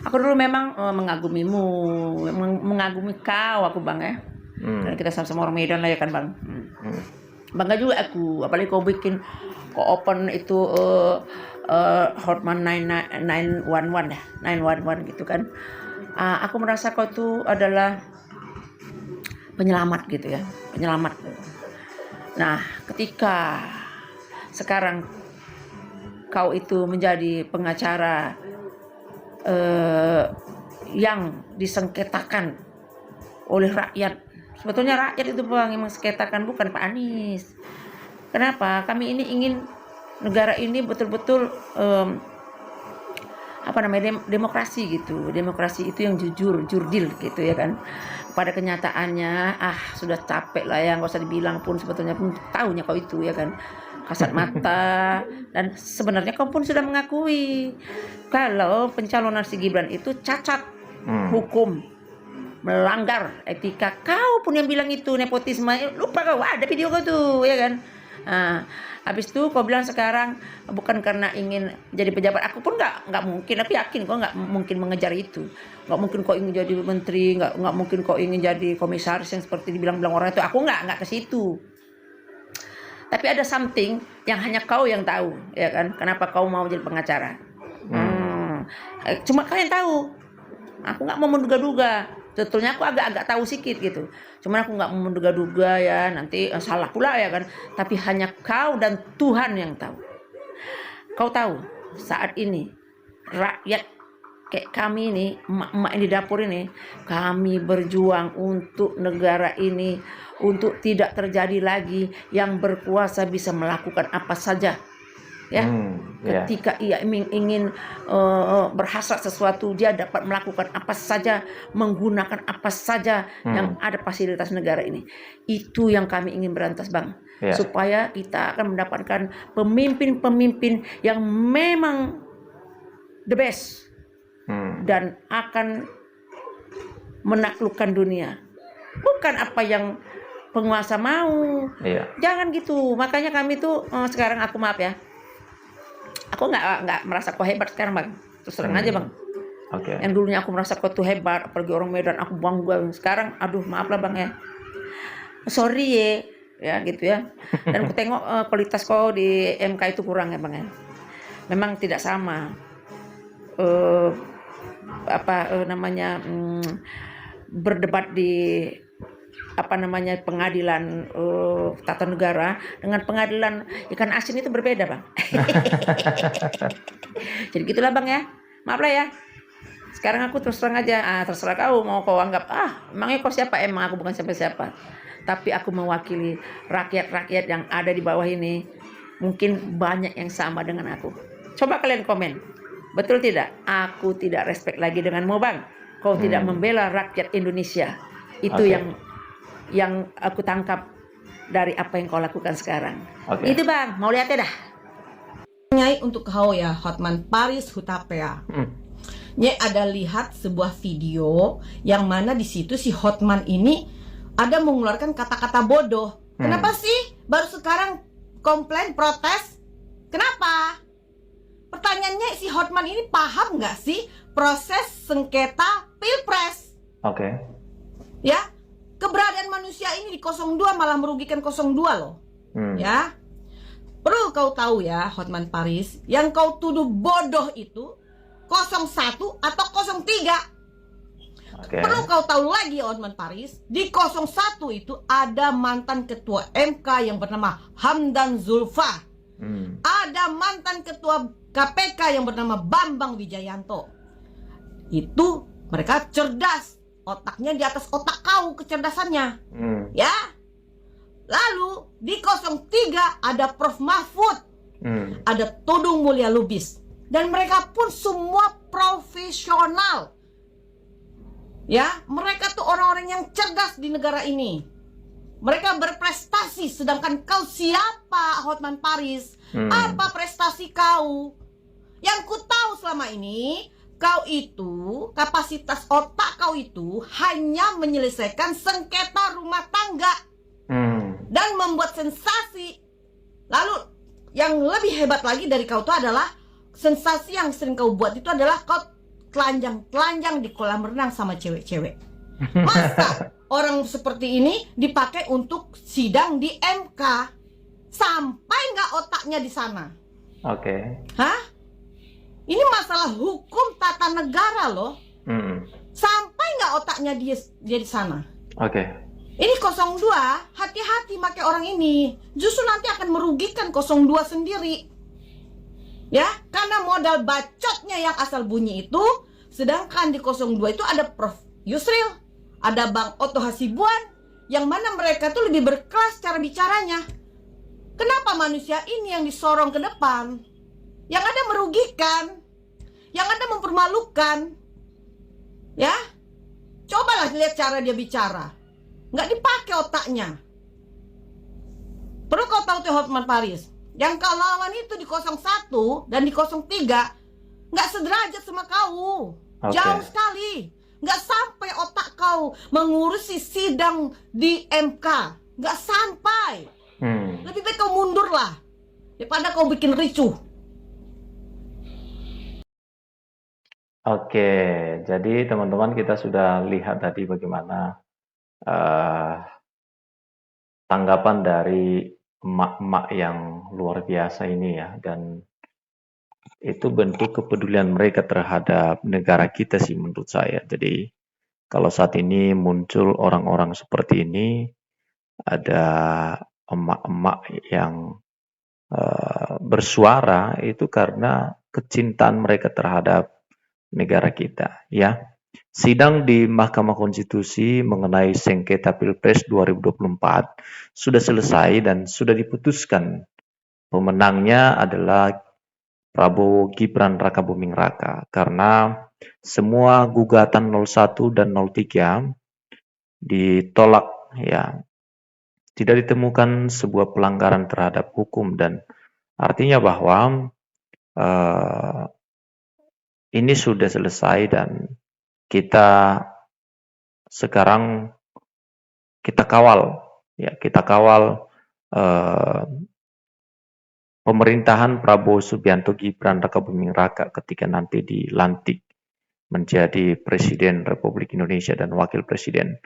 Aku dulu memang mengagumimu, mengagumi kau aku Bang ya. Karena kita sama-sama orang Medan lah ya kan Bang. Bangga juga aku, apalagi kau bikin, kau open itu Hotman 911 ya, 911 gitu kan. Aku merasa kau itu adalah penyelamat gitu ya, penyelamat. Nah, ketika sekarang kau itu menjadi pengacara yang disengketakan oleh rakyat. Sebetulnya rakyat itu Bang yang mensengketakan, bukan Pak Anies. Kenapa? Kami ini ingin negara ini betul-betul demokrasi gitu. Demokrasi itu yang jujur, jurdil gitu ya kan. Pada kenyataannya sudah capek lah ya, nggak usah dibilang pun sebetulnya pun tahunya kau itu ya kan. Kasat mata, dan sebenarnya kau pun sudah mengakui kalau pencalonan si Gibran itu cacat hukum, melanggar etika. Kau pun yang bilang itu nepotisme, lupa kau, ada video kau tuh ya kan. Habis itu kau bilang sekarang bukan karena ingin jadi pejabat. Aku pun nggak mungkin, aku yakin kau nggak mungkin mengejar itu. Nggak mungkin kau ingin jadi menteri, nggak mungkin kau ingin jadi komisaris yang seperti dibilang-bilang orang itu. Aku nggak ke situ. Tapi ada something yang hanya kau yang tahu, ya kan? Kenapa kau mau jadi pengacara? Cuma kalian tahu. Aku nggak mau menduga-duga. Sebetulnya aku agak tahu sedikit gitu. Cuman aku nggak mau menduga-duga ya, nanti salah pula ya kan. Tapi hanya kau dan Tuhan yang tahu. Kau tahu saat ini rakyat kayak kami ini, emak-emak di dapur ini, kami berjuang untuk negara ini, untuk tidak terjadi lagi yang berkuasa bisa melakukan apa saja ya. Ketika ia ingin berhasrat sesuatu, dia dapat melakukan apa saja, menggunakan apa saja yang ada fasilitas negara ini. Itu yang kami ingin berantas Bang, supaya kita akan mendapatkan pemimpin-pemimpin yang memang the best dan akan menaklukkan dunia, bukan apa yang penguasa mau. Jangan gitu. Makanya kami tuh sekarang, aku maaf ya, aku nggak merasa kau hebat sekarang Bang, terus terang aja Bang. Yang dulunya aku merasa kau tuh hebat, apalagi orang Medan, aku bangga. Sekarang aduh maaf lah Bang ya, sorry ya gitu ya. Dan aku tengok kualitas kau di MK itu kurang ya Bang ya, memang tidak sama berdebat di pengadilan tata negara dengan pengadilan ikan asin itu berbeda Bang. Jadi gitulah Bang ya, maaf lah ya. Sekarang aku terus terang aja, terserah kau mau kau anggap emangnya kau siapa. Emang aku bukan siapa-siapa, tapi aku mewakili rakyat-rakyat yang ada di bawah ini. Mungkin banyak yang sama dengan aku. Coba kalian komen, betul tidak? Aku tidak respect lagi denganmu Bang. Kau tidak membela rakyat Indonesia. Itu yang aku tangkap dari apa yang kau lakukan sekarang. Itu Bang, mau lihatnya dah. Nyai untuk kau ya, Hotman Paris Hutapea. Nyai ada lihat sebuah video yang mana di situ si Hotman ini ada mengeluarkan kata-kata bodoh. Kenapa sih baru sekarang komplain, protes? Kenapa? Pertanyaannya, si Hotman ini paham nggak sih proses sengketa Pilpres? Ya, keberadaan manusia ini di 02 malah merugikan 02 loh. Ya, perlu kau tahu ya Hotman Paris, yang kau tuduh bodoh itu 01 atau 03. Perlu kau tahu lagi Hotman Paris, di 01 itu ada mantan ketua MK yang bernama Hamdan Zulfa. Ada mantan ketua KPK yang bernama Bambang Wijayanto. Itu mereka cerdas, otaknya di atas otak kau kecerdasannya. Ya. Lalu di 03 ada Prof Mahfud, ada Todung Mulya Lubis, dan mereka pun semua profesional. Ya, mereka tuh orang-orang yang cerdas di negara ini. Mereka berprestasi, sedangkan kau siapa Hotman Paris? Apa prestasi kau? Yang ku tahu selama ini, kau itu, kapasitas otak kau itu hanya menyelesaikan sengketa rumah tangga dan membuat sensasi. Lalu yang lebih hebat lagi dari kau itu adalah sensasi yang sering kau buat itu adalah telanjang-telanjang di kolam renang sama cewek-cewek. Masa orang seperti ini dipakai untuk sidang di MK? Sampai nggak otaknya di sana? Oke. Hah? Ini masalah hukum tata negara loh. Sampai nggak otaknya dia di sana? Oke. Ini 02, hati-hati pakai orang ini. Justru nanti akan merugikan 02 sendiri. Ya, karena modal bacotnya yang asal bunyi itu, sedangkan di 02 itu ada Prof. Yusril, ada Bang Otto Hasibuan, yang mana mereka tuh lebih berkelas cara bicaranya. Kenapa manusia ini yang disorong ke depan? Yang ada merugikan, yang ada mempermalukan. Ya, cobalah lihat cara dia bicara. Nggak dipakai otaknya. Perlu kau tahu tuh Hotman Paris, yang kau lawan itu di 01 dan di 03 nggak sederajat sama kau. Jauh sekali. Nggak sampai otak kau mengurusi sidang di MK. Nggak sampai. Lebih baik kau mundur lah daripada kau bikin ricuh. Oke, jadi teman-teman kita sudah lihat tadi bagaimana tanggapan dari emak-emak yang luar biasa ini ya, dan itu bentuk kepedulian mereka terhadap negara kita sih menurut saya. Jadi kalau saat ini muncul orang-orang seperti ini, ada emak-emak yang bersuara itu karena kecintaan mereka terhadap negara kita ya. Sidang di Mahkamah Konstitusi mengenai sengketa Pilpres 2024 sudah selesai dan sudah diputuskan. Pemenangnya adalah Prabowo Gibran Rakabuming Raka karena semua gugatan 01 dan 03 ditolak ya. Tidak ditemukan sebuah pelanggaran terhadap hukum dan artinya bahwa ini sudah selesai dan kita sekarang kita kawal ya, kita kawal pemerintahan Prabowo Subianto Gibran Rakabuming Raka ketika nanti dilantik menjadi Presiden Republik Indonesia dan Wakil Presiden.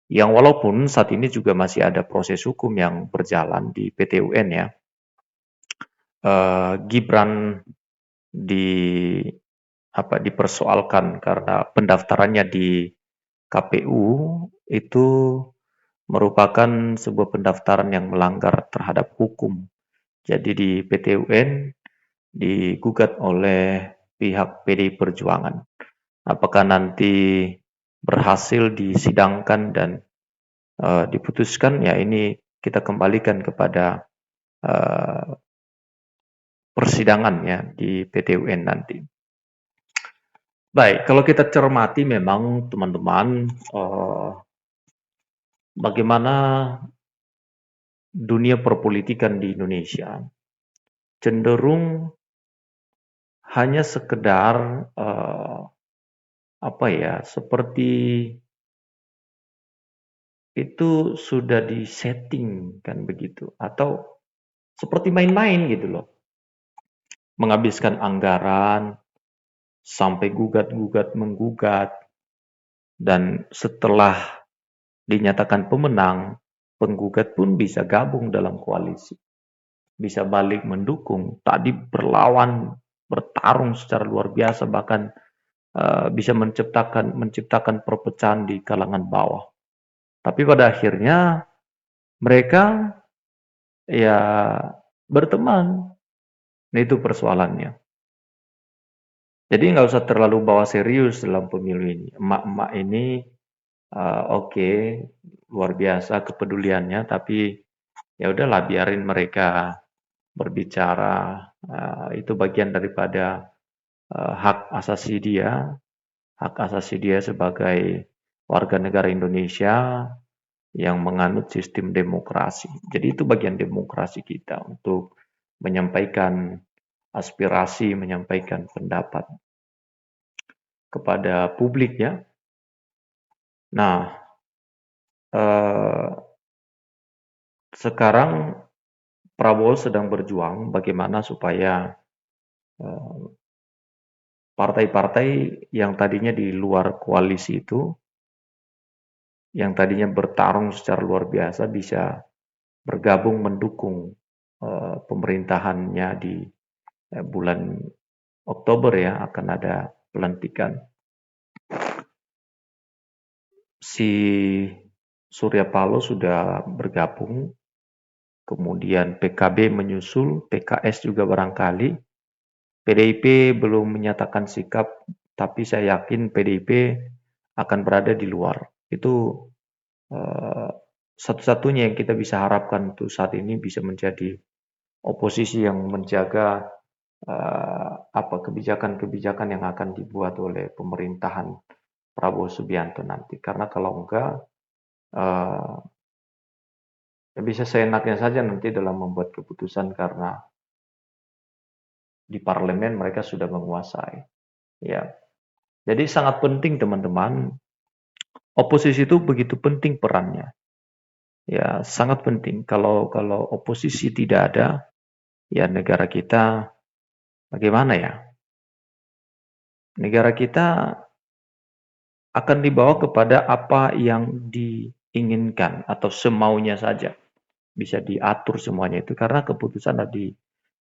Yang walaupun saat ini juga masih ada proses hukum yang berjalan di PT UN ya. Gibran dipersoalkan karena pendaftarannya di KPU itu merupakan sebuah pendaftaran yang melanggar terhadap hukum. Jadi di PT UN digugat oleh pihak PDI Perjuangan. Apakah nanti berhasil disidangkan dan diputuskan, ya ini kita kembalikan kepada persidangan ya di PT UN nanti. Baik, kalau kita cermati memang teman-teman, bagaimana dunia perpolitikan di Indonesia cenderung hanya sekedar seperti itu sudah disetting kan begitu, atau seperti main-main gitu loh, menghabiskan anggaran sampai gugat-gugat menggugat, dan setelah dinyatakan pemenang, penggugat pun bisa gabung dalam koalisi, bisa balik mendukung, tadi berlawan, bertarung secara luar biasa, bahkan bisa menciptakan perpecahan di kalangan bawah. Tapi pada akhirnya mereka ya berteman. Nah, itu persoalannya. Jadi nggak usah terlalu bawa serius dalam pemilu ini. Emak-emak ini oke, luar biasa kepeduliannya, tapi ya udahlah biarin mereka berbicara. Itu bagian daripada hak asasi dia sebagai warga negara Indonesia yang menganut sistem demokrasi. Jadi itu bagian demokrasi kita untuk menyampaikan aspirasi, menyampaikan pendapat kepada publik ya. Nah, sekarang Prabowo sedang berjuang bagaimana supaya partai-partai yang tadinya di luar koalisi itu, yang tadinya bertarung secara luar biasa bisa bergabung mendukung pemerintahannya di bulan Oktober ya, akan ada pelantikan. Si Surya Paloh sudah bergabung, kemudian PKB menyusul, PKS juga barangkali, PDIP belum menyatakan sikap, tapi saya yakin PDIP akan berada di luar. Itu satu-satunya yang kita bisa harapkan untuk saat ini bisa menjadi oposisi yang menjaga kebijakan-kebijakan yang akan dibuat oleh pemerintahan Prabowo Subianto nanti. Karena kalau enggak, ya bisa seenaknya saja nanti dalam membuat keputusan karena di parlemen mereka sudah menguasai. Ya, jadi sangat penting teman-teman. Oposisi itu begitu penting perannya. Ya, sangat penting. Kalau oposisi tidak ada, ya negara kita bagaimana ya? Negara kita akan dibawa kepada apa yang diinginkan atau semaunya saja. Bisa diatur semuanya itu karena keputusan ada di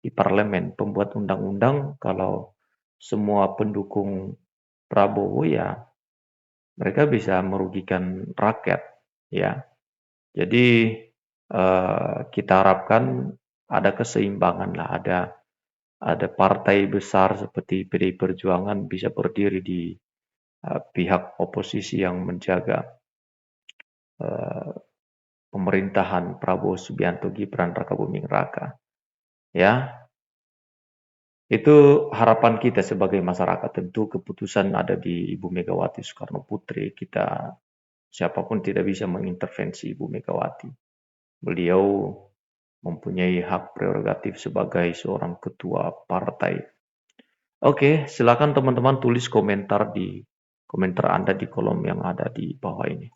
parlemen. Pembuat undang-undang kalau semua pendukung Prabowo ya mereka bisa merugikan rakyat ya. Jadi kita harapkan ada keseimbangan lah, ada partai besar seperti PDI Perjuangan bisa berdiri di pihak oposisi yang menjaga pemerintahan Prabowo Subianto Gibran Rakabuming Raka. Ya, itu harapan kita sebagai masyarakat. Tentu keputusan ada di Ibu Megawati Soekarno Putri. Kita siapapun tidak bisa mengintervensi Ibu Megawati. Beliau mempunyai hak prerogatif sebagai seorang ketua partai. Oke, silakan teman-teman tulis komentar Anda di kolom yang ada di bawah ini.